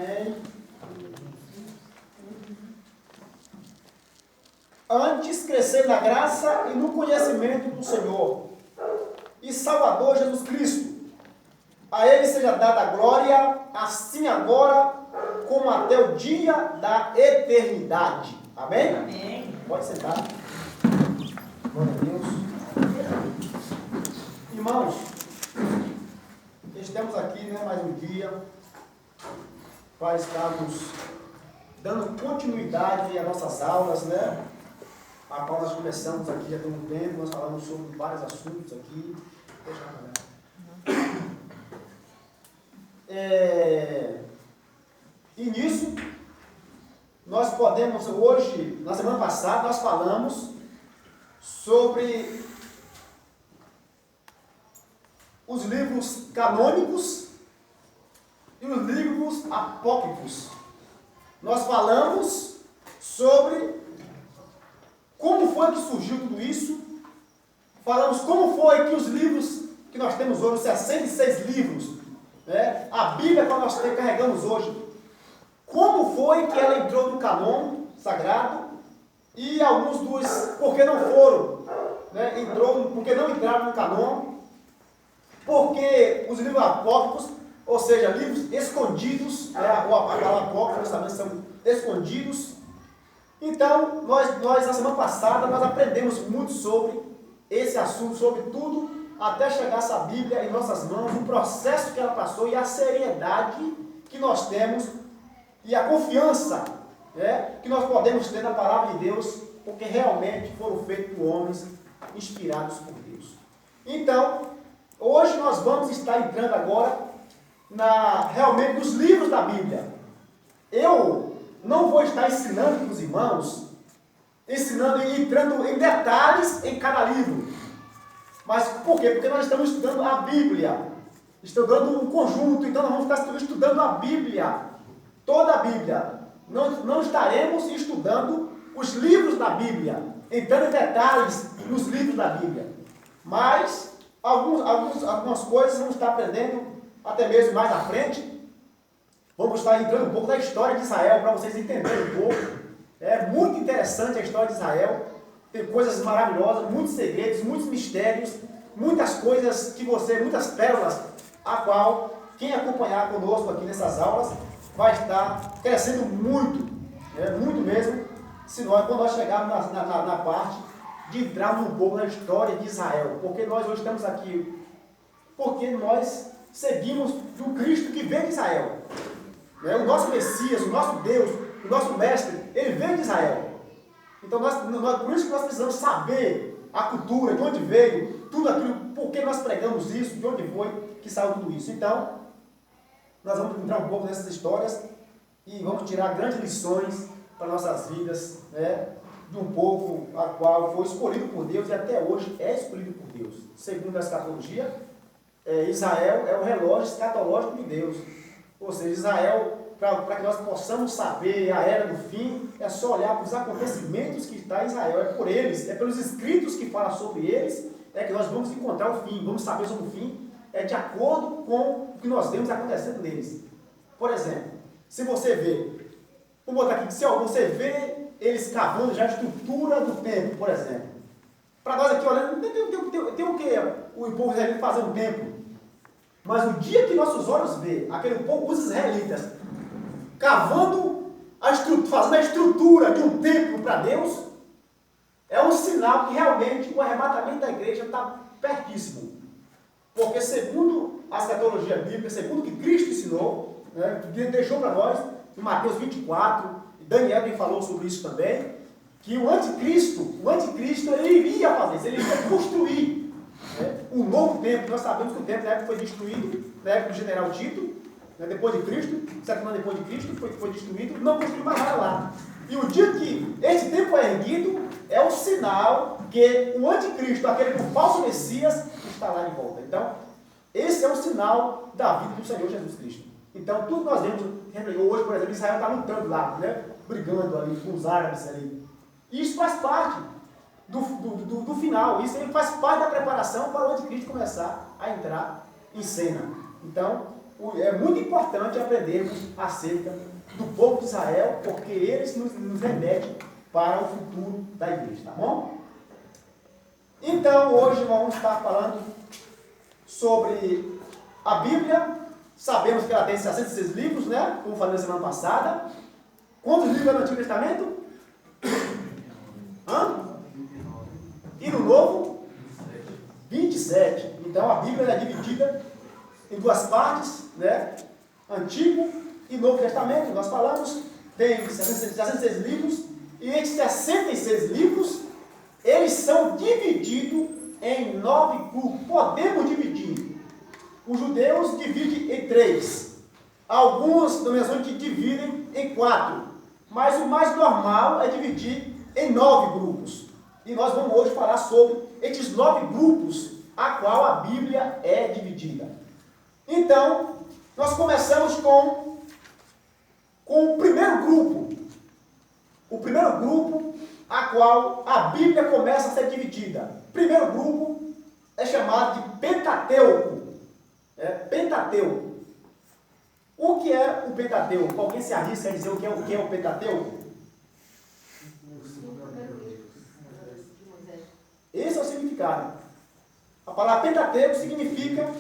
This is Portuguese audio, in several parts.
Amém. Antes crescer na graça e no conhecimento do Senhor e Salvador Jesus Cristo. A Ele seja dada a glória, assim agora, como até o dia da eternidade. Amém? Amém. Pode sentar. Glória a Deus. Irmãos, estamos aqui, mais um dia para estarmos dando continuidade às nossas aulas, a qual nós começamos aqui já tem um tempo, nós falamos sobre vários assuntos aqui. Deixa eu falar. E nisso, nós podemos, hoje, na semana passada, nós falamos sobre os livros canônicos e os livros apócrifos. Nós falamos sobre como foi que surgiu tudo isso, falamos como foi que os livros que nós temos hoje, os 66 livros, a Bíblia que nós carregamos hoje, como foi que ela entrou no canon sagrado e alguns dos, porque não foram, porque não entraram no canon, porque os livros apócrifos, ou seja, livros escondidos, a palavra apócrifos também são escondidos. Então, nós na semana passada, nós aprendemos muito sobre esse assunto, sobre tudo, até chegar essa Bíblia em nossas mãos, o processo que ela passou e a seriedade que nós temos e a confiança que nós podemos ter na palavra de Deus, porque realmente foram feitos por homens inspirados por Deus. Então, hoje nós vamos estar entrando agora realmente nos livros da Bíblia. Eu não vou estar ensinando para os irmãos, ensinando e entrando em detalhes em cada livro. Mas por quê? Porque nós estamos estudando a Bíblia, estudando um conjunto, então nós vamos estar estudando a Bíblia, toda a Bíblia. Não estaremos estudando os livros da Bíblia, entrando em detalhes nos livros da Bíblia. Mas algumas coisas vamos estar aprendendo até mesmo mais à frente. Vamos estar entrando um pouco da história de Israel para vocês entenderem um pouco. É muito interessante a história de Israel. Tem coisas maravilhosas, muitos segredos, muitos mistérios, muitas coisas muitas pérolas, a qual quem acompanhar conosco aqui nessas aulas vai estar crescendo muito, muito mesmo, quando nós chegarmos na parte de entrarmos um pouco na história de Israel. Porque nós hoje estamos aqui, porque nós seguimos do Cristo que veio de Israel. O nosso Messias, o nosso Deus, o nosso Mestre, ele veio de Israel. Então, por isso que nós precisamos saber a cultura, de onde veio, tudo aquilo, por que nós pregamos isso, de onde foi que saiu tudo isso. Então, nós vamos entrar um pouco nessas histórias e vamos tirar grandes lições para nossas vidas, de um povo a qual foi escolhido por Deus e até hoje é escolhido por Deus. Segundo a escatologia, Israel é o relógio escatológico de Deus. Ou seja, Israel, para que nós possamos saber a era do fim, é só olhar para os acontecimentos que está em Israel. É por eles, é pelos escritos que falam sobre eles, que nós vamos encontrar o fim, vamos saber sobre o fim, de acordo com o que nós vemos acontecendo neles. Por exemplo, se você vê, vou botar aqui, se você vê eles cavando já a estrutura do templo, por exemplo. Para nós aqui olhando, tem o que o povo israelita fazer um templo. Mas o dia que nossos olhos vê aquele povo, os israelitas, cavando, fazendo a estrutura de um templo para Deus, é um sinal que realmente o arrebatamento da igreja está pertíssimo. Porque segundo a escatologia bíblica, segundo o que Cristo ensinou, que deixou para nós, em Mateus 24, e Daniel também falou sobre isso também, que o anticristo ele iria fazer isso, ele iria construir um novo templo. Nós sabemos que o templo na época foi destruído, na época do general Tito, depois de Cristo, 7 anos depois de Cristo, foi destruído, não construiu mais nada lá. E o dia que esse templo é erguido, é o sinal que o anticristo, aquele o falso Messias, está lá de volta. Então, esse é o sinal da vida do Senhor Jesus Cristo. Então, tudo que nós vemos, hoje, por exemplo, Israel está lutando lá, brigando ali com os árabes ali. Isso faz parte do final, isso aí faz parte da preparação para o anticristo começar a entrar em cena. Então, é muito importante aprendermos acerca do povo de Israel, porque eles nos remetem para o futuro da igreja, tá bom? Então, hoje vamos estar falando sobre a Bíblia. Sabemos que ela tem 66 livros, né? Como falei na semana passada. Quantos livros é no Antigo Testamento? E no Novo? 27. Então, a Bíblia é dividida em duas partes, né? Antigo e Novo Testamento. Nós falamos, tem 66 livros, e esses 66 livros, eles são divididos em 9 grupos. Podemos dividir. Os judeus dividem em 3. Algumas denominações dividem em 4. Mas o mais normal é dividir em 9 grupos. E nós vamos hoje falar sobre esses 9 grupos a qual a Bíblia é dividida. Então, nós começamos com o primeiro grupo. O primeiro grupo a qual a Bíblia começa a ser dividida. O primeiro grupo é chamado de Pentateuco. Pentateuco. O que é o Pentateuco? Alguém se arrisca a dizer o que é o Pentateuco? Esse é o significado. A palavra Pentateuco significa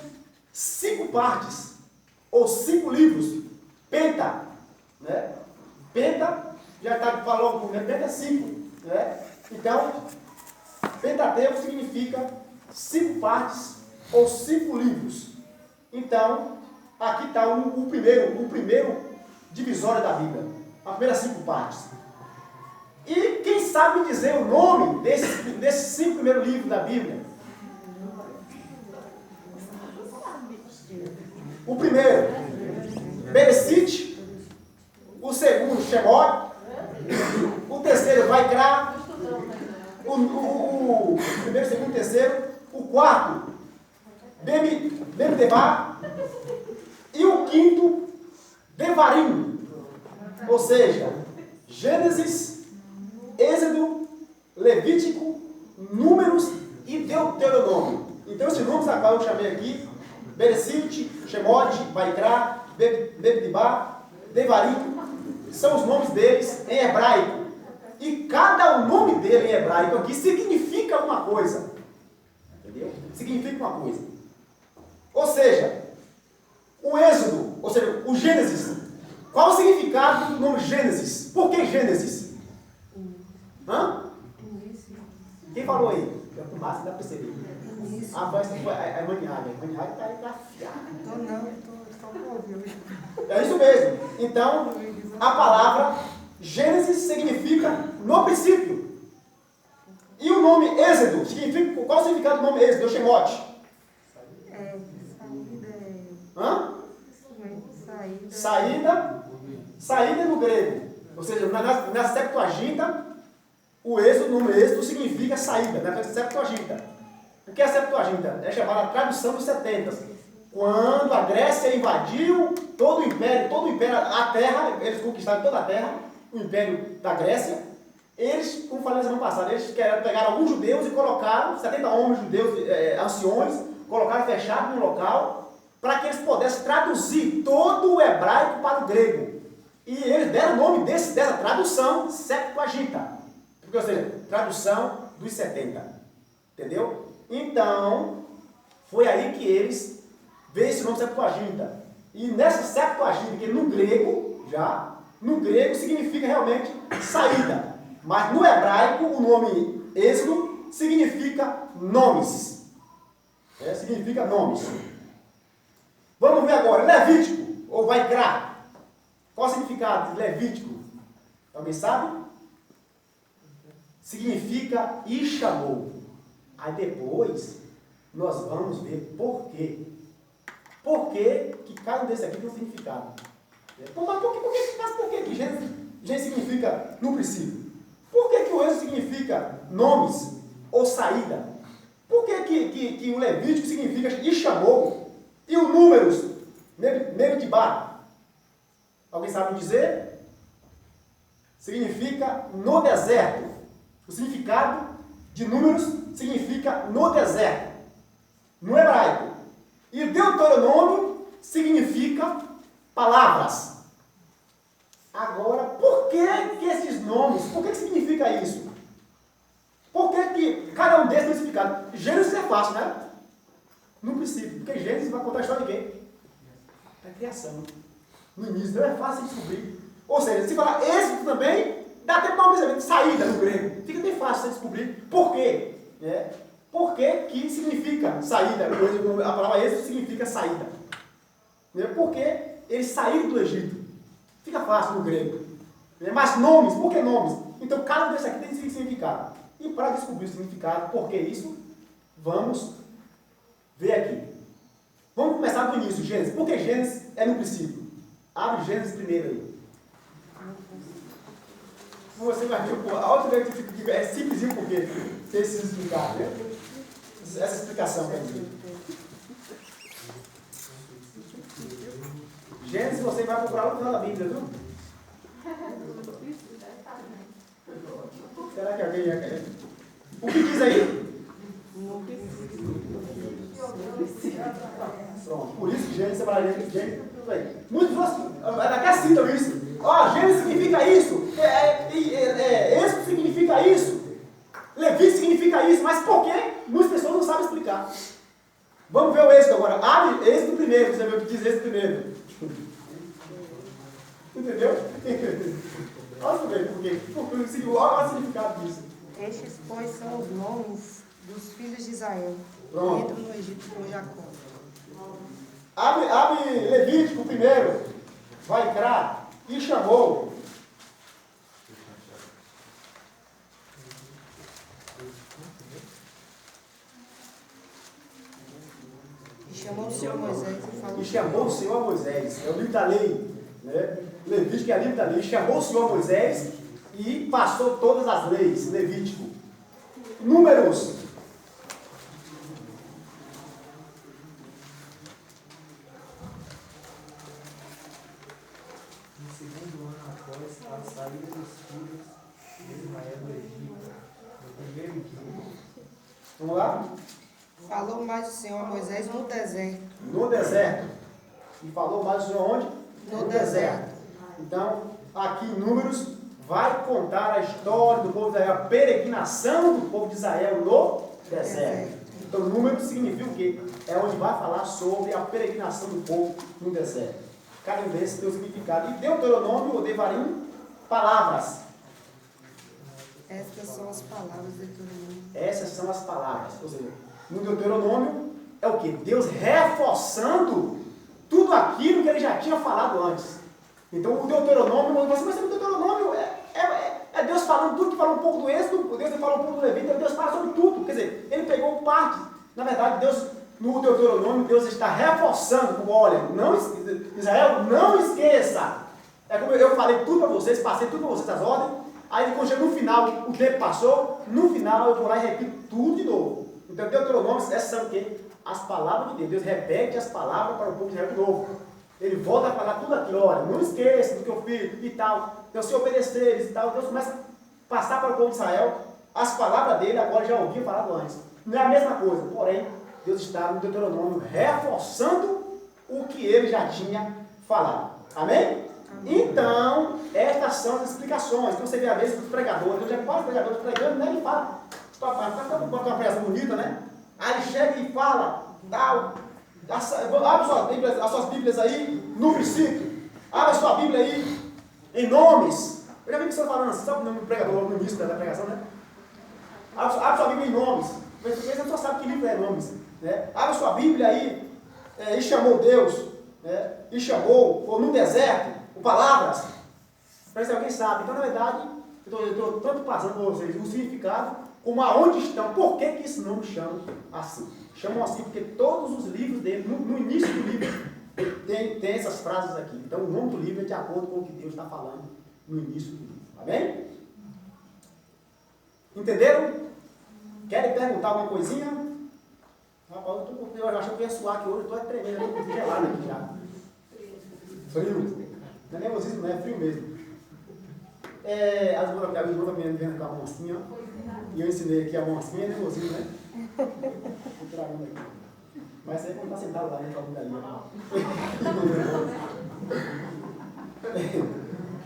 5 partes, ou 5 livros. Penta, né? Penta, já está falando, Penta é 5, né? Então, Pentateuco significa 5 partes, ou 5 livros. Então, aqui está o primeiro divisório da Bíblia. As primeiras 5 partes. E quem sabe dizer o nome desses 5 primeiros livros da Bíblia? O primeiro, Bereshit. O segundo, Shemot. O terceiro, Vaikra. O primeiro, segundo, terceiro. O quarto, Bemidebá. E o quinto, Devarim. Ou seja, Gênesis, Êxodo, Levítico, Números e Deuteronômio. Então, esses nomes a qual eu chamei aqui, Bereshit, Shemot, Vaikra, Bemidebá, Devarim, são os nomes deles em hebraico. E cada nome dele em hebraico aqui significa uma coisa. Entendeu? Significa uma coisa. Ou seja, o Êxodo, ou seja, o Gênesis. Qual o significado do nome Gênesis? Por que Gênesis? Quem falou aí? Eu com massa, dá para perceber. Mas foi a Maniária. A Maniária está afiada. É isso mesmo. Então, a palavra Gênesis significa no princípio. E o nome Êxodo significa. Qual o significado do nome Êxodo? Shemot. Saída no grego. Ou seja, na Septuaginta, o nome Êxodo significa saída. Na Septuaginta. O que é a Septuaginta? É chamada a tradução dos 70. Quando a Grécia invadiu todo o império, a terra, eles conquistaram toda a terra, o império da Grécia. Eles, como falei na semana passada, eles pegaram alguns judeus e colocaram, 70 homens judeus, anciões, colocaram fechado num local, para que eles pudessem traduzir todo o hebraico para o grego. E eles deram o nome dessa tradução, Septuaginta. Porque, ou seja, tradução dos 70. Entendeu? Então, foi aí que eles veio esse nome Septuaginta. E nessa Septuaginta, que no grego significa realmente saída. Mas no hebraico, o nome Êxodo significa nomes. Significa nomes. Vamos ver agora, Levítico, ou Vaikra. Qual o significado de Levítico? Alguém sabe? Significa e chamou. Aí depois, nós vamos ver por quê. Por que cada um desses aqui tem um significado? Mas por que Gênesis significa no princípio? Por que o Êxodo significa nomes ou saída? Por que o Levítico significa e chamou? E o Números, Bemidebá? Alguém sabe dizer? Significa no deserto. O significado de Números significa no deserto, no hebraico. E Deuteronômio significa palavras. Agora, por que esses nomes? Por que significa isso? Por que cada um deles tem significado? Gênesis é fácil, né? No princípio, porque Gênesis vai contar a história de quem? Da criação. No início, não é fácil de descobrir. Ou seja, se falar êxito também, dá até para um pensamento de saída no grego. Fica bem fácil de descobrir. Por quê? Por que significa saída? A palavra êxito significa saída. Porque eles saíram do Egito. Fica fácil no grego. Mas nomes, por que nomes? Então cada um desses aqui tem significado. E para descobrir o significado, por que isso, vamos ver aqui. Vamos começar do início, Gênesis. Por que Gênesis é no princípio? Abre Gênesis primeiro aí. Você vai ver, a outra vez que é simplesinho porque tem esse significado, né? Essa explicação quer dizer. Gênesis, você vai procurar no final da Bíblia, viu? Será que alguém já quer? O que diz aí? Pronto, por isso que Gênesis é para Gênesis. Muitos até citam isso. Gênesis significa isso. Êxodo significa isso. Levítico significa isso. Mas por quê? Muitas pessoas não sabem explicar. Vamos ver o Êxodo agora. Abre Êxodo primeiro. Você vê o que diz Êxodo primeiro. Entendeu? Olha por quê? Olha o significado disso. Estes, pois, são os nomes dos filhos de Israel. Pronto. Entram no Egito com Jacó. Abre Levítico primeiro. Vai entrar. E chamou. E chamou o Senhor Moisés e falou. E chamou o Senhor a Moisés. É o livro da lei. Né? Levítico é o livro da lei. Chamou o Senhor a Moisés e passou todas as leis. Levítico. Números. No segundo ano após a saída dos filhos de Israel do Egito, no primeiro dia. Vamos lá? Falou mais o Senhor a Moisés no deserto. No deserto. E falou mais o Senhor onde? No deserto. Então, aqui em Números, vai contar a história do povo de Israel, a peregrinação do povo de Israel no deserto. Então, Números significa o quê? É onde vai falar sobre a peregrinação do povo no deserto. Cada um desses tem um significado. E Deuteronômio, ou Devarim, palavras. Estas são as palavras de Deuteronômio. Essas são as palavras. Ou seja, no Deuteronômio é o quê? Deus reforçando tudo aquilo que ele já tinha falado antes. Então o Deuteronômio, mas o Deuteronômio é Deus falando tudo, que fala um pouco do Êxodo, Deus fala um pouco do Levítico, Deus fala sobre tudo. Quer dizer, ele pegou parte. Na verdade, Deus, no Deuteronômio, Deus está reforçando, como olha, Israel, não esqueça. É como eu falei tudo para vocês, passei tudo para vocês as ordens, aí quando chega no final, o tempo passou, no final eu vou lá e repito tudo de novo. Então Deuteronômio, essas são o quê? As palavras de Deus. Deus repete as palavras para o povo de Israel de novo. Ele volta a falar tudo aquilo, olha, não esqueça do que eu fiz e tal. Então se obedeceres e tal, Deus começa a passar para o povo de Israel as palavras dele, agora já ouviam falado antes. Não é a mesma coisa, porém, Deus está no Deuteronômio reforçando o que ele já tinha falado. Amém? Então, estas são as explicações. Então você vê a vez dos pregadores, eu já quase pregadores pregando, né? Ele fala, bota uma pregação bonita, né? Aí ele chega e fala, tal. Abre as suas Bíblias aí no princípio. Abre a sua Bíblia aí em nomes. Eu já vi que você falando assim, sabe o nome do pregador no início da pregação, né? Abre sua Bíblia em nomes. Você só sabe que livro é nomes. Né? Abre sua Bíblia aí. E chamou Deus. Né? E chamou, ou no deserto, ou palavras. Parece que alguém sabe. Então, na verdade, eu estou tanto passando por vocês o significado, como aonde estão. Por que esse nome chama assim? Chamam assim porque todos os livros dele, no início do livro, tem essas frases aqui. Então o nome do livro é de acordo com o que Deus está falando no início do livro. Amém? Entenderam? Querem perguntar alguma coisinha? Rapaz, eu achei que eu ia suar aqui hoje, eu estou tremendo, eu estou gelado aqui já. Frio. Não é nervosismo, não é frio mesmo. As irmãs também vendo com a mão assim, ó. E eu ensinei aqui a mão assim, é nervosismo, né? Vou tirar a mão daqui. Mas aí quando está sentado lá, né? Com a bunda ali, ó.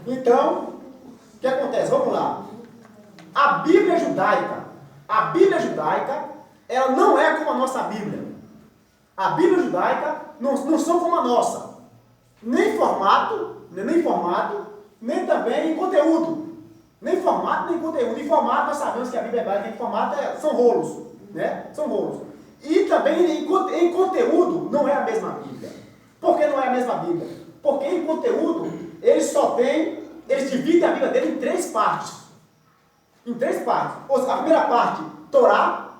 Então, o que acontece? Vamos lá. A Bíblia judaica, ela não é como a nossa Bíblia. A Bíblia judaica não são como a nossa. Nem em formato, nem também em conteúdo. Nem formato, nem conteúdo. Em formato, nós sabemos que a Bíblia hebraica, em formato, são rolos. Né? São rolos. E também em conteúdo, não é a mesma Bíblia. Por que não é a mesma Bíblia? Porque em conteúdo, eles dividem a Bíblia dele em 3 partes. Em 3 partes. Ou seja, a primeira parte, Torá.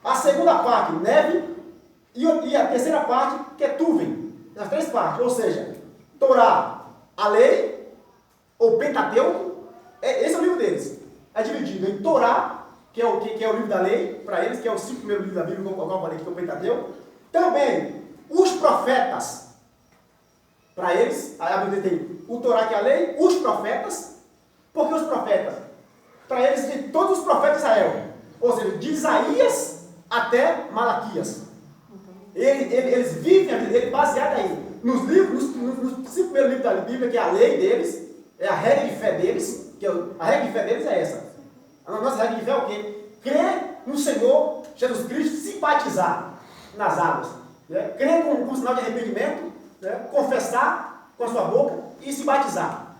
A segunda parte, Neve. E a terceira parte, Ketuvim. As 3 partes. Ou seja, Torá, a lei, ou Pentateuco. Esse é o livro deles. É dividido em Torá, que é o livro da lei, para eles, que é os 5 primeiros livros da Bíblia, como eu falei, que é o Pentateuco. Também, os profetas. Para eles, a Bíblia tem o Torá, que é a lei, os profetas. Por que os profetas? Para eles, tem todos os profetas de Israel. Ou seja, de Isaías até Malaquias. Eles vivem a vida dele baseada aí. Nos 5 primeiros livros da Bíblia, que é a lei deles, é a regra de fé deles. A regra de fé deles é essa. A nossa regra de fé é o quê? Crer no Senhor Jesus Cristo, se batizar nas águas. Né? Crer com sinal de arrependimento, né? Confessar com a sua boca e se batizar.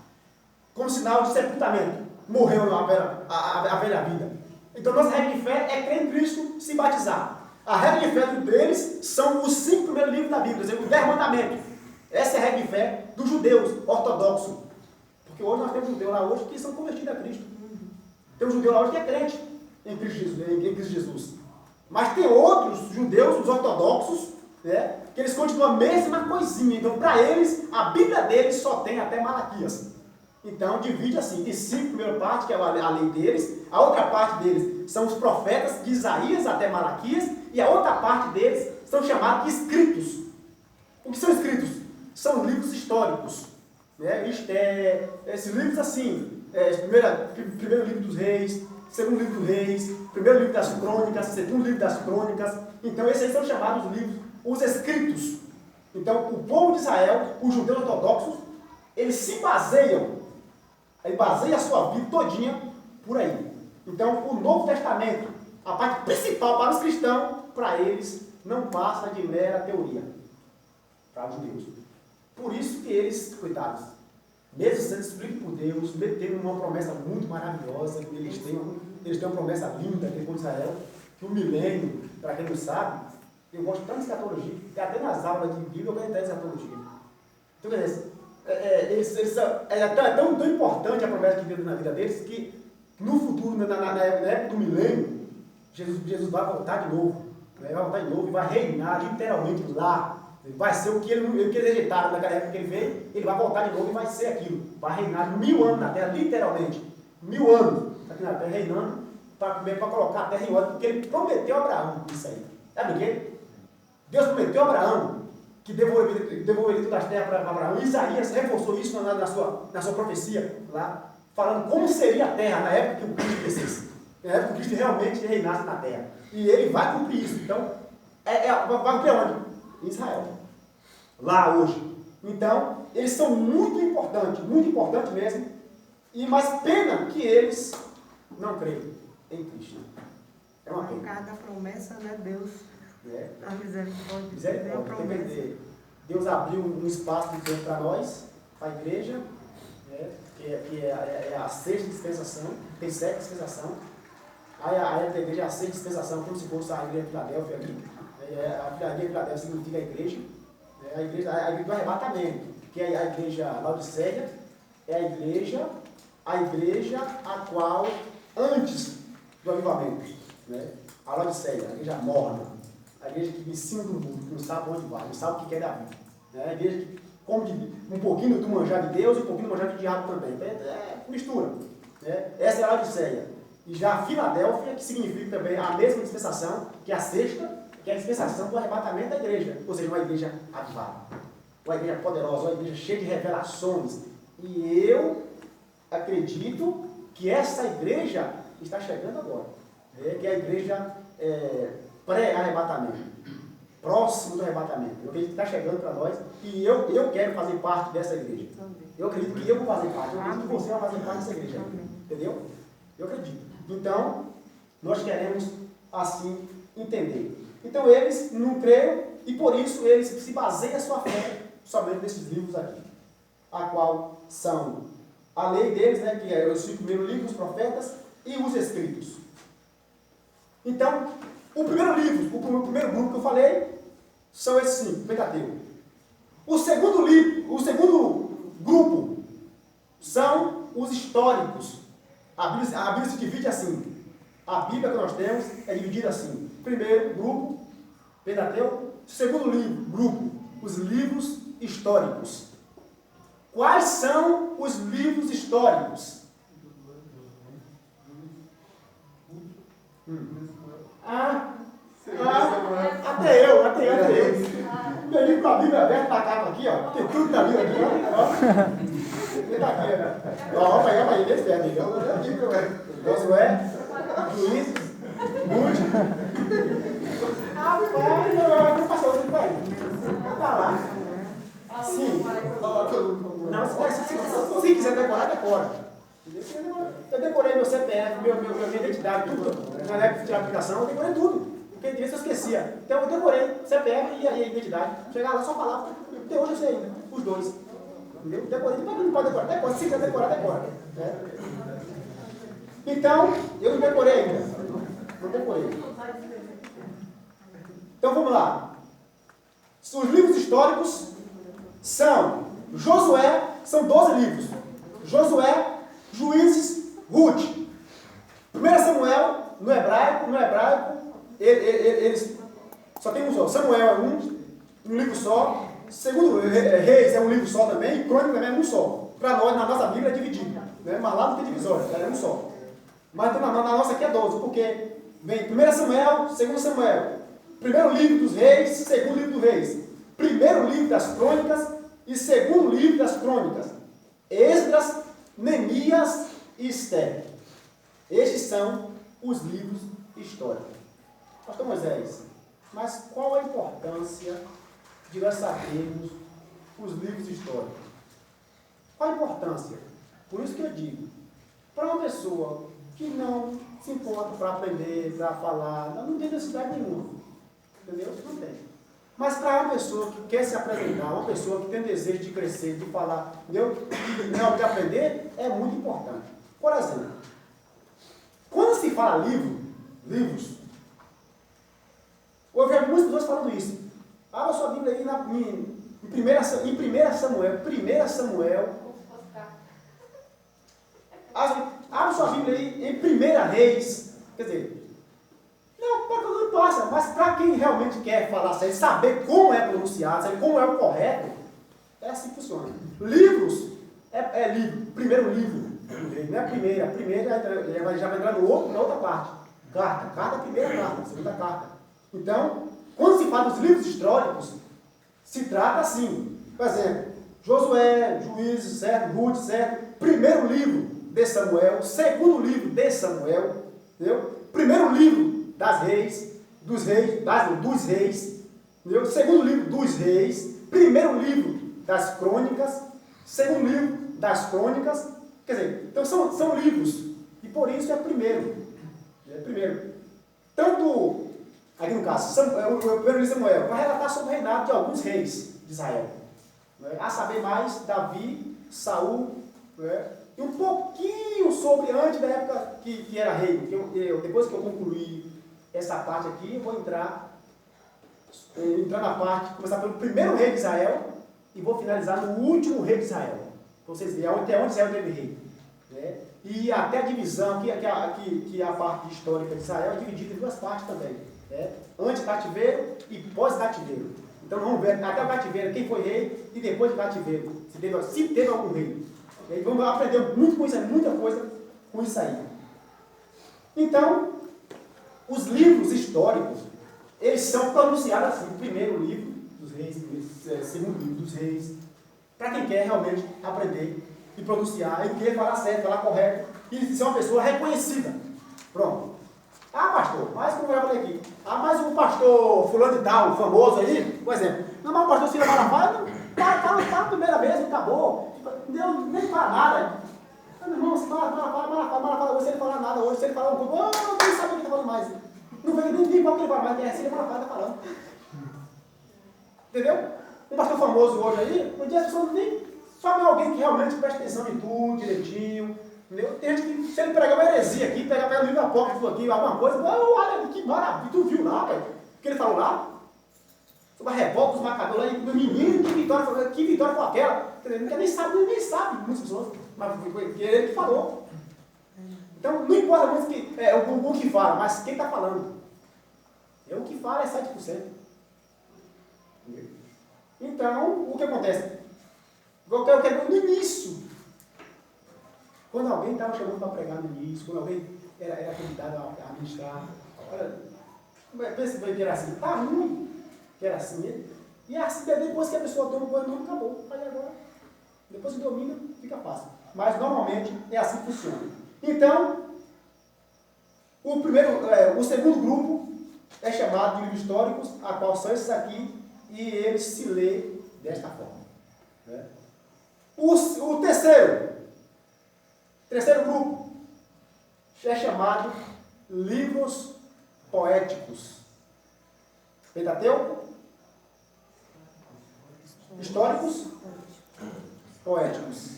Como sinal de sepultamento. Morreu a velha vida. Então, nossa regra de fé é crer em Cristo, se batizar. A regra de fé deles são os 5 primeiros livros da Bíblia, os 10 mandamentos. Essa é a regra de fé dos judeus ortodoxos. Porque hoje nós temos judeus lá hoje que são convertidos a Cristo. Tem um judeu lá hoje que é crente em Cristo Jesus. Mas tem outros judeus, os ortodoxos, né, que eles continuam a mesma coisinha. Então, para eles, a Bíblia deles só tem até Malaquias. Então, divide assim, tem 5 primeiras partes, que é a lei deles. A outra parte deles são os profetas de Isaías até Malaquias. E a outra parte deles são chamados de escritos. O que são escritos? São livros históricos. Né? Esses livros assim, primeiro livro dos reis, segundo livro dos reis, primeiro livro das crônicas, segundo livro das crônicas. Então, esses aí são chamados livros, os escritos. Então, o povo de Israel, os judeus ortodoxos, eles se baseiam, ele baseia a sua vida todinha por aí. Então, o Novo Testamento, a parte principal para os cristãos, para eles, não passa de mera teoria. Para os judeus. Por isso que eles, coitados, mesmo sendo escolhidos por Deus, têm uma promessa muito maravilhosa, eles têm uma promessa linda, que é com Israel, que o milênio, para quem não sabe, eu gosto tanto de escatologia, que até nas aulas de Bíblia eu vou entrar em escatologia. Então, quer dizer, é tão importante a promessa de Deus na vida deles, que no futuro, na época do milênio, Jesus vai voltar de novo. Vai voltar de novo e vai reinar literalmente lá. Vai ser o que eles rejeitaram naquela época que ele veio, ele vai voltar de novo e vai ser aquilo. Vai reinar 1000 anos na terra, literalmente. 1000 anos aqui na terra, reinando, para colocar a terra em ordem, porque ele prometeu a Abraão isso aí. Sabe o quê? Deus prometeu a Abraão que devolveria todas as terras para Abraão. E Isaías reforçou isso na sua profecia, lá, falando como seria a terra na época que o Cristo descesse. Na época que o Cristo realmente reinasse na terra. E ele vai cumprir isso. Então, vai cumprir onde? Em Israel. Lá hoje. Então, eles são muito importantes mesmo. Mas pena que eles não creem em Cristo. É uma pena. Cada promessa, né, Deus. A misericórdia. Misericórdia. Deus abriu um espaço de tempo para nós, para a igreja, que é a 6ª dispensação, tem 7 dispensação. Aí a igreja é a 6ª dispensação, como se fosse a igreja de Filadélfia ali. A igreja de Filadélfia significa a igreja do arrebatamento, que é a igreja Laodiceia, é a igreja a qual, antes do avivamento, né? A Laodiceia, a igreja morna, a igreja que em cima do muro, que não sabe para onde vai, não sabe o que quer da vida, né? A igreja que come um pouquinho do manjar de Deus e um pouquinho do manjar do diabo também, mistura, né? Essa é a Laodiceia. E já a Filadélfia, que significa também a mesma dispensação, que é a 6ª, que é a dispensação do arrebatamento da igreja, ou seja, uma igreja avivada, uma igreja poderosa, uma igreja cheia de revelações. E eu acredito que essa igreja está chegando agora, que é a igreja pré-arrebatamento. próximo do arrebatamento. Eu acredito que está chegando para nós e eu quero fazer parte dessa igreja. Eu acredito que eu vou fazer parte, eu acredito que você vai fazer parte dessa igreja. Entendeu? Eu acredito. Então, nós queremos assim entender. Então, eles não creram e por isso eles se baseiam a sua fé somente nesses livros aqui, a qual são a lei deles, né, que é os 5 primeiros livros, os profetas e os escritos. Então, o primeiro livro, o primeiro grupo que eu falei, são esses 5, Pentateuco. O segundo grupo são os históricos. A Bíblia se divide assim. A Bíblia que nós temos é dividida assim. Primeiro grupo, Pentateuco. Segundo grupo, os livros históricos. Quais são os livros históricos? Até eu. Meu livro com a Bíblia aberta na capa aqui, ó. Tem tudo na Bíblia aqui, ó. Ele tá aqui, né? Ó, vai aí, desse pé, amigão. Josué, Juízes, Ruth. Rapaz, não passou outro pra ele. Tá lá. Sim. Não, se quiser decorar, decora. Eu decorei meu CPF, minha identidade, tudo. Na época de aplicação, eu decorei tudo. Porque de vez eu esquecia. Então eu decorei CPF e a identidade. Chegava lá, só falava. Até hoje eu sei ainda, os dois. Entendeu? Decorei, não pode decorar. Decora. Se quiser decorar, decora. Então, eu não decorei ainda. Não decorei. Então vamos lá. Os livros históricos são Josué, são 12 livros. Josué, Juízes, Ruth. 1 Samuel, no hebraico, eles só tem um só. Samuel é um livro só. Segundo Reis é um livro só também, e Crônica também é um só. Para nós, na nossa Bíblia, é dividido. Né? Mas lá não tem divisória, é um só. Mas na nossa aqui é 12, porque vem 1 Samuel, 2 Samuel. Primeiro livro dos reis, segundo livro dos reis. Primeiro livro das crônicas e segundo livro das crônicas. Esdras, Neemias e Esther. Estes são os livros históricos. Pastor Moisés, mas qual a importância de nós sabermos os livros históricos? Qual a importância? Por isso que eu digo, para uma pessoa que não se importa para aprender, para falar, não tem necessidade nenhuma. Entendeu? Não tem. Mas para uma pessoa que quer se apresentar, uma pessoa que tem desejo de crescer, de falar, entendeu? De aprender, é muito importante. Por exemplo, quando se fala livros, eu vejo muitas pessoas falando isso. Abra sua Bíblia aí em 1 Samuel. Abra sua Bíblia aí em 1 Reis. Quer dizer, não passa, mas para quem realmente quer falar sério, saber como é pronunciado, saber como é o correto, é assim que funciona. Livros é livro, primeiro livro, não é a primeira já vai entrar na outra parte. Carta, a primeira carta, a segunda carta. Então, quando se fala dos livros históricos, se trata assim, por exemplo, Josué, Juízes, certo? Ruth, certo? Primeiro livro de Samuel, segundo livro de Samuel, entendeu? Primeiro livro dos reis, entendeu? Segundo livro dos reis, primeiro livro das crônicas, segundo livro das crônicas, quer dizer, então são livros, e por isso é primeiro. Tanto, aqui no caso, o primeiro livro de Samuel vai relatar sobre o reinado de alguns reis de Israel. A saber mais, Davi, Saul, e um pouquinho sobre antes da época que era rei. Depois que eu concluir essa parte aqui, eu vou entrar na parte, começar pelo primeiro rei de Israel e vou finalizar no último rei de Israel. Para vocês verem até onde Israel teve rei. E até a divisão, que é a parte histórica de Israel, é dividida em duas partes também. Antes cativeiro e pós-cativeiro. Então vamos ver até o cativeiro, quem foi rei, e depois do cativeiro, se teve algum rei. E vamos aprender muito com isso, muita coisa com isso aí. Então, os livros históricos, eles são pronunciados assim, primeiro livro dos reis, segundo livro dos reis, para quem quer realmente aprender e pronunciar, e quer falar certo, falar correto, e ser uma pessoa reconhecida. Pronto. Ah, pastor, mas como eu já falei aqui, mas o pastor fulano de tal, famoso aí, por exemplo, não, mas o pastor Ciro Malafaia, fala a primeira vez, acabou, não, nem fala nada. Meu irmão, você fala, hoje se ele falar nada, hoje se ele falar um pouco, nem sabe o que está falando mais. Não vem nem qual que ele fala mais, é Ciro Malafaia está falando. Entendeu? Um pastor famoso hoje aí, um dia as pessoas nem só vê alguém que realmente presta atenção em tudo, direitinho. Entendeu? Tem gente que, se ele pregar uma heresia aqui, pegar o livro apócrifo aqui, alguma coisa, olha que maravilha, tu viu lá, velho? O que ele falou lá? Sobre a revolta dos macabeus lá, e menino, que vitória foi aquela? Ele nem sabe, muitas pessoas, mas foi ele que falou. Então, não importa muito o que fala, mas quem está falando. O que fala é 7%. Então, o que acontece? Eu quero no início. Quando alguém estava chamando para pregar no início, quando alguém era convidado a ministrar, pensa que era assim, tá ruim, que era assim, e assim, depois que a pessoa toma o banho, não acabou. Aí agora, depois que domina, fica fácil. Mas normalmente é assim que funciona. Então, o segundo grupo é chamado de livros históricos, a qual são esses aqui, e eles se lê desta forma. Né? O terceiro grupo é chamado livros poéticos. Pentateuco, históricos, poéticos.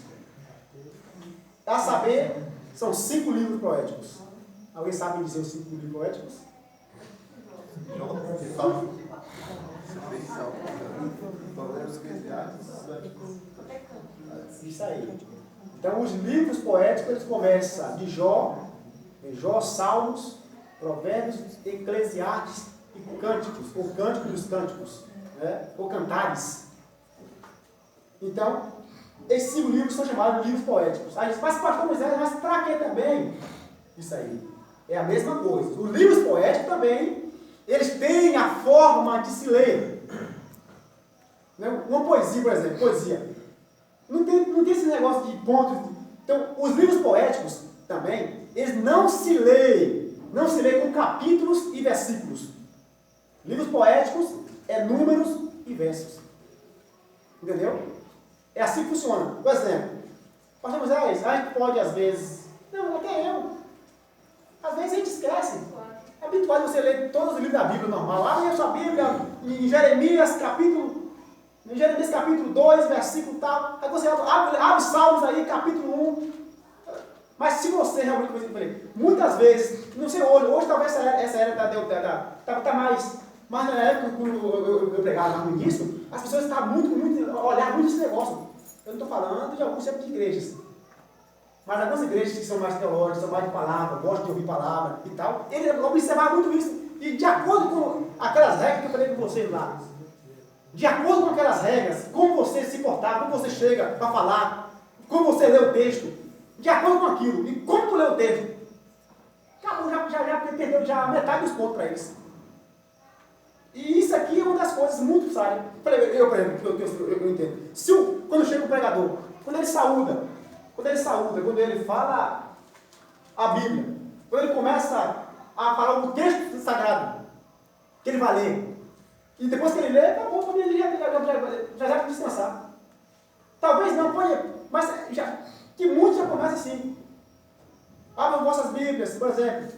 A saber, são 5 livros poéticos. Alguém sabe dizer os 5 livros poéticos? Isso aí. Então, os livros poéticos, eles começam de Jó, Salmos, Provérbios, Eclesiastes e Cânticos, ou Cântico dos Cânticos, né? Ou Cantares. Então, esses 5 livros são chamados de livros poéticos. Aí, mas pastor Moisés, mas para que também? Isso aí. É a mesma coisa. Os livros poéticos também, eles têm a forma de se ler. Uma poesia, por exemplo, poesia. Não tem esse negócio de pontos. Então, os livros poéticos também, eles não se leem com capítulos e versículos. Livros poéticos é números e versos. Entendeu? É assim que funciona. Por exemplo, pastor Moisés, a gente pode às vezes, não, até eu, às vezes a gente esquece. É habitual você ler todos os livros da Bíblia normal. Abre a sua Bíblia em Jeremias capítulo 2, versículo tal. Aí você abre Salmos aí, capítulo 1. Mas se você realmente, como eu falei, muitas vezes, não sei hoje talvez essa era está mais, mas na época quando eu pregava lá no início, as pessoas estavam olhar muito esse negócio. Eu não estou falando de alguns tipos de igrejas. Mas algumas igrejas que são mais teológicas, são mais de palavra, gostam de ouvir palavra e tal, eles observavam muito isso. E de acordo com aquelas regras que eu falei com vocês lá, de acordo com aquelas regras, como você se portar, como você chega para falar, como você lê o texto, de acordo com aquilo, e como tu lê o texto, acabou, já perdeu já metade dos pontos para eles. E isso aqui é uma das coisas muito sérias. Por exemplo, eu entendo. Quando chega o pregador, quando ele saúda, quando ele fala a Bíblia, quando ele começa a falar o texto sagrado, que ele vai ler, e depois que ele lê, acabou, para ele já vai descansar. Talvez não, mas que muitos já começam assim. Abram vossas Bíblias, por exemplo,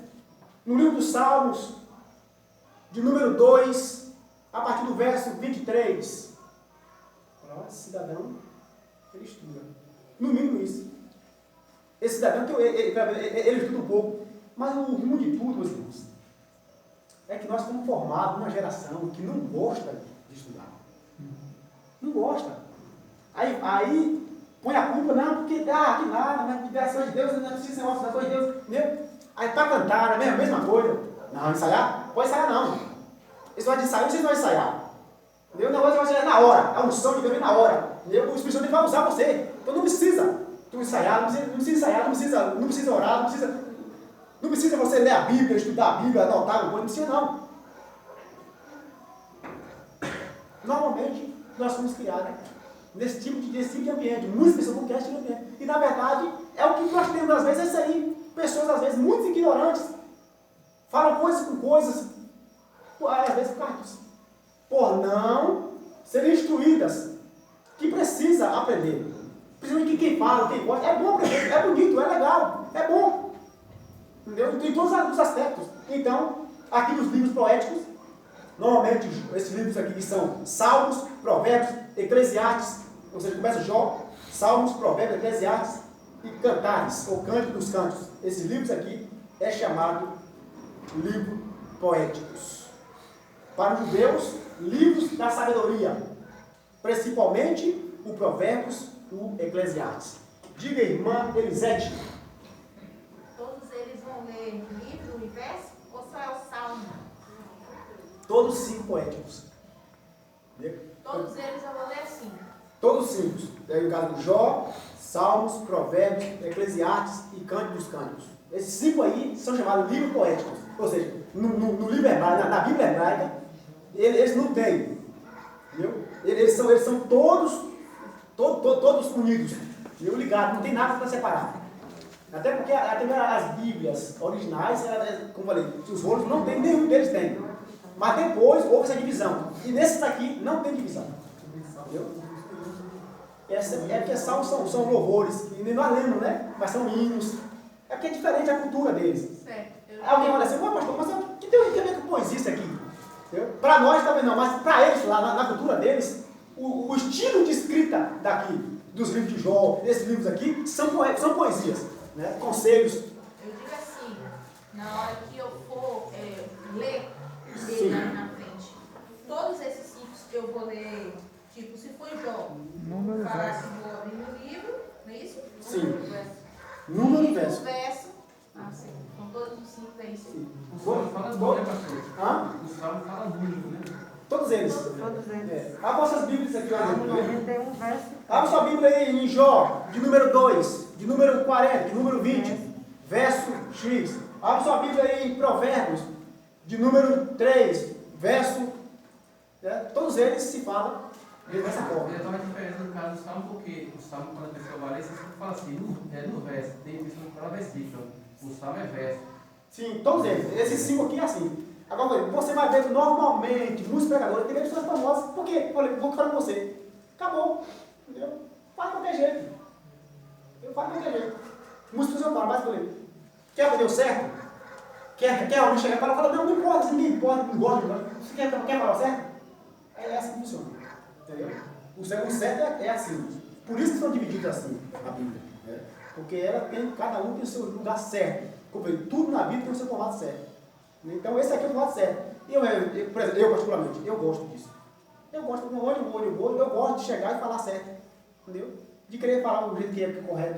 no livro dos Salmos, de número 2, a partir do verso 23. Esse cidadão, ele estuda. No mínimo isso. Esse cidadão, ele estuda um pouco. Mas o ruim de tudo, meus irmãos, é que nós fomos formados numa geração que não gosta de estudar. Não gosta. Aí põe a culpa, não, porque que nada, né? Liberação de Deus, não precisa ser uma liberação de Deus. Entendeu? Aí para cantar, é a mesma coisa. Não, ensaiar? Pode ensaiar não. Esse negócio de ensaiar, vocês vão ensaiar. Entendeu? O negócio vai ser na hora. A unção de Deus vem na hora. Entendeu? O Espírito Santo vai usar você. Então não precisa tu ensaiar, não precisa ensaiar, não precisa orar, não precisa você ler a Bíblia, estudar a Bíblia, anotar alguma coisa, não precisa não. Normalmente, nós fomos criados nesse tipo de ambiente. Muitas pessoas não querem esse tipo de ambiente. E na verdade, é o que nós temos às vezes, é isso aí. Pessoas às vezes muito ignorantes, Falam coisas com coisas, às vezes por não serem instruídas, que precisa aprender. Principalmente quem fala, quem gosta, é bom aprender, é bonito, é legal, é bom. Entendeu? Em todos os aspectos. Então, aqui nos livros poéticos, normalmente esses livros aqui que são Salmos, Provérbios, Eclesiastes, ou seja, começa Jó, Salmos, Provérbios, Eclesiastes e Cantares, ou Cântico dos Cânticos. Esses livros aqui é chamado livros poéticos. Para os judeus, livros da sabedoria, principalmente o Provérbios, o Eclesiastes. Diga, irmã Elisete. Todos eles vão ler livro e verso ou só é o salmo? Todos 5 poéticos. Todos eles eu vou ler assim. Todos 5. Tem o caso do Jó, Salmos, Provérbios, Eclesiastes e Cântico dos Cânticos. Esses 5 aí são chamados livros poéticos. Ou seja, no livro hebraico, na Bíblia hebraica, eles não têm. Entendeu? Eles são todos unidos. Ligados, não tem nada para separar. Até porque as Bíblias originais, como eu falei, os rolos não tem, nenhum deles tem. Mas depois houve essa divisão. E nesses aqui não tem divisão. Entendeu? É porque são louvores, e nem nós lemos, né? Mas são hinos. É porque é diferente a cultura deles. Certo. Alguém olha assim, pastor, mas o que tem a ver com poesia isso aqui? Para nós talvez não, mas para eles, lá na cultura deles, o estilo de escrita daqui, dos livros de Jó, desses livros aqui, são poesias, né? Conselhos. Eu digo assim, na hora que eu for ler Sim. ele lá na frente, todos esses 5 eu vou ler, tipo, se foi Jó, falar assim, vou abrir no livro, não é isso? Sim. Número e verso. Verso. Ah, sim. Então todos os 5 é isso. O salmo fala número, né, pastor? Hã? O salmo fala número, né? Todos eles. Todos eles. Abra vossas Bíblias aqui, Salmo olha. 91, verso. Abra sua Bíblia aí em Jó, de número 2, de número 40, de número 20, verso X. Abra sua Bíblia aí em Provérbios, de número 3, verso. Todos eles se falam dessa forma. Ele toma a diferença no caso do salmo, porque o salmo, quando a pessoa vai ler, você sempre fala assim, no verso, tem isso não fala versículo. O salmo é verso. Sim, todos eles. Esses 5 aqui é assim. Agora, você vai ver normalmente, muitos pregadores, tem pessoas famosas. Por quê? Vou falar com você. Acabou. Entendeu? Faz de qualquer jeito. Eu faço de qualquer jeito. Muitas pessoas falam, mas eu falei, quer fazer o certo? Quer alguém chegar e falar, não importa, se me importa, não gosta, você quer falar o certo? É assim que funciona. Entendeu? O certo é assim. Por isso que são divididos assim a Bíblia. Né? Porque cada um tem o seu lugar certo. Como eu falei, tudo na Bíblia tem o seu formato certo. Então esse aqui é o formato certo. Por exemplo, eu particularmente, eu gosto disso. Eu gosto, onde eu vou, eu gosto de chegar e falar certo. Entendeu? De querer falar do jeito que é correto.